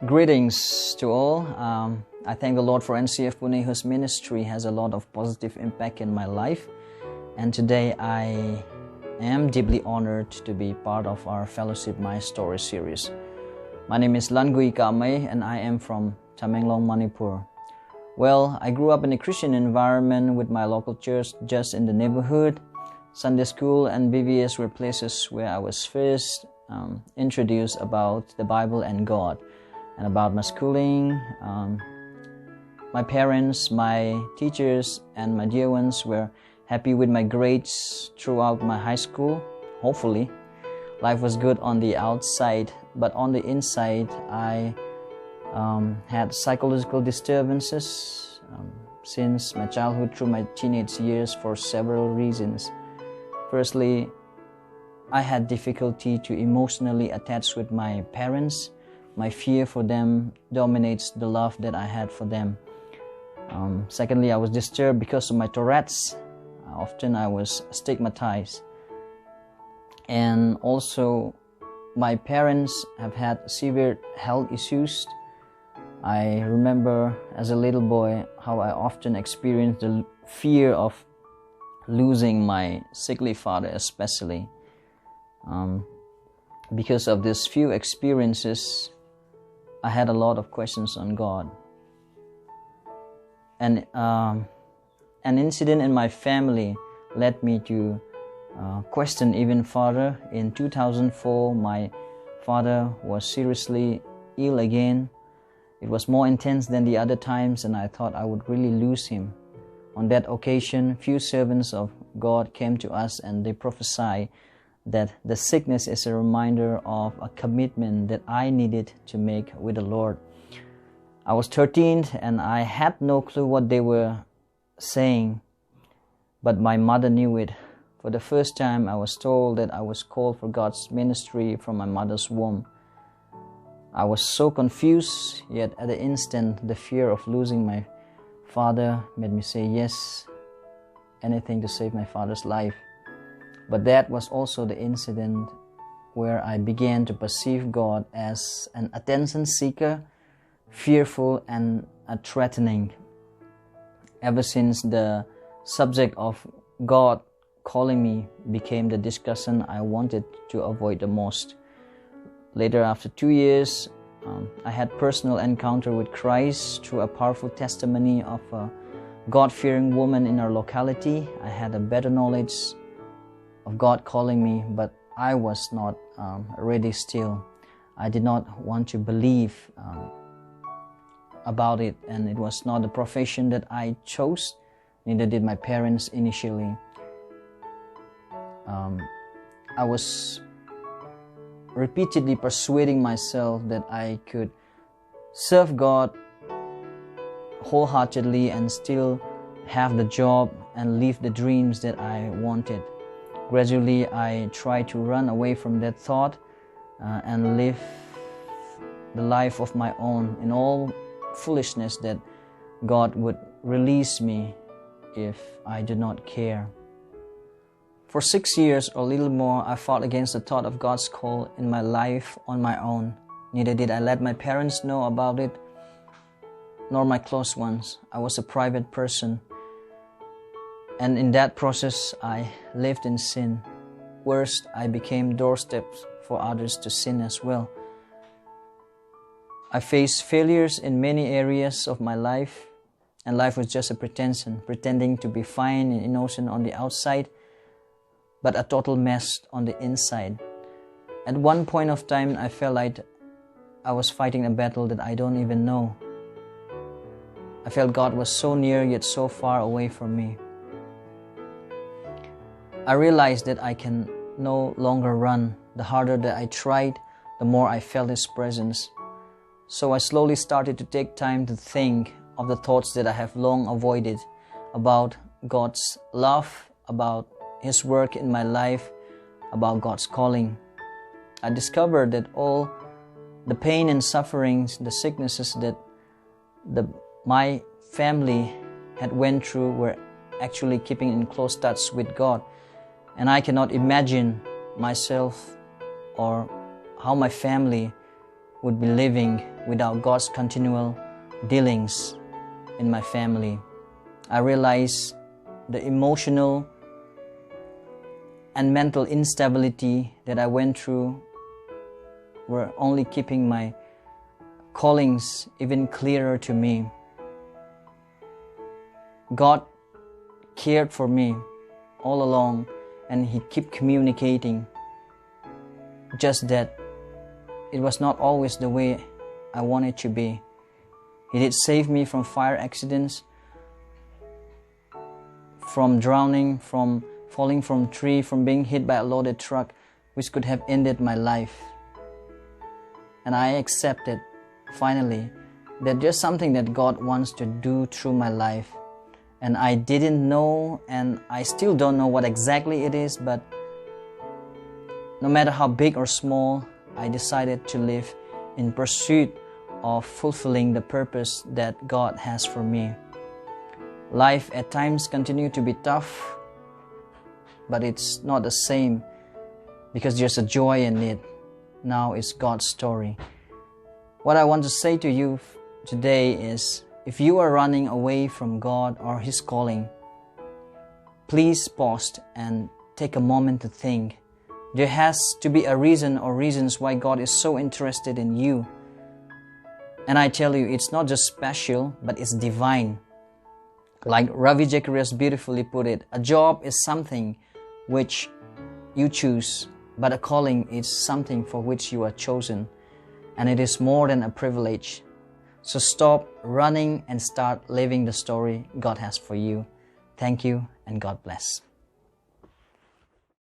Greetings to all. I thank the Lord for NCF Pune, whose ministry has a lot of positive impact in my life. And today I am deeply honored to be part of our Fellowship My Story series. My name is Languiyang Kamei and I am from Tamenglong, Manipur. Well, I grew up in a Christian environment with my local church just in the neighborhood. Sunday school and BVS were places where I was first introduced about the Bible and God. And about my schooling, my parents, my teachers, and my dear ones were happy with my grades throughout my high school, hopefully. Life was good on the outside, but on the inside, I had psychological disturbances since my childhood through my teenage years for several reasons. Firstly, I had difficulty to emotionally attach with my parents. My fear for them dominates the love that I had for them. Secondly, I was disturbed because of my Tourette's. Often I was stigmatized. And also, my parents have had severe health issues. I remember as a little boy how I often experienced the fear of losing my sickly father, especially. Because of these few experiences, I had a lot of questions on God. And an incident in my family led me to question even further. In 2004, my father was seriously ill again. It was more intense than the other times, and I thought I would really lose him. On that occasion, few servants of God came to us and they prophesied that the sickness is a reminder of a commitment that I needed to make with the Lord. I was 13 and I had no clue what they were saying, but my mother knew it. For the first time, I was told that I was called for God's ministry from my mother's womb. I was so confused, yet at the instant, the fear of losing my father made me say yes, anything to save my father's life. But that was also the incident where I began to perceive God as an attention seeker, fearful and threatening. Ever since, the subject of God calling me became the discussion I wanted to avoid the most. Later, after 2 years, I had personal encounter with Christ through a powerful testimony of a God-fearing woman in our locality. I had a better knowledge of God calling me, but I was not ready still. I did not want to believe about it, and it was not the profession that I chose, neither did my parents initially. I was repeatedly persuading myself that I could serve God wholeheartedly and still have the job and live the dreams that I wanted. Gradually, I tried to run away from that thought and live the life of my own in all foolishness that God would release me if I did not care. For 6 years or little more, I fought against the thought of God's call in my life on my own. Neither did I let my parents know about it, nor my close ones. I was a private person. And in that process, I lived in sin. Worst, I became doorsteps for others to sin as well. I faced failures in many areas of my life, and life was just a pretension, pretending to be fine and innocent on the outside, but a total mess on the inside. At one point of time, I felt like I was fighting a battle that I don't even know. I felt God was so near yet so far away from me. I realized that I can no longer run. The harder that I tried, the more I felt His presence. So I slowly started to take time to think of the thoughts that I have long avoided about God's love, about His work in my life, about God's calling. I discovered that all the pain and sufferings, the sicknesses that my family had went through were actually keeping in close touch with God. And I cannot imagine myself or how my family would be living without God's continual dealings in my family. I realized the emotional and mental instability that I went through were only keeping my callings even clearer to me. God cared for me all along, and He kept communicating, just that it was not always the way I wanted to be. He did save me from fire accidents, from drowning, from falling from a tree, from being hit by a loaded truck, which could have ended my life. And I accepted, finally, that there's something that God wants to do through my life. And I didn't know, and I still don't know what exactly it is, but no matter how big or small, I decided to live in pursuit of fulfilling the purpose that God has for me. Life at times continues to be tough, but it's not the same because there's a joy in it. Now it's God's story. What I want to say to you today is, if you are running away from God or His calling, please pause and take a moment to think. There has to be a reason or reasons why God is so interested in you. And I tell you, it's not just special, but it's divine. Like Ravi Zacharias beautifully put it, a job is something which you choose, but a calling is something for which you are chosen. And it is more than a privilege. So stop running and start living the story God has for you. Thank you, and God bless.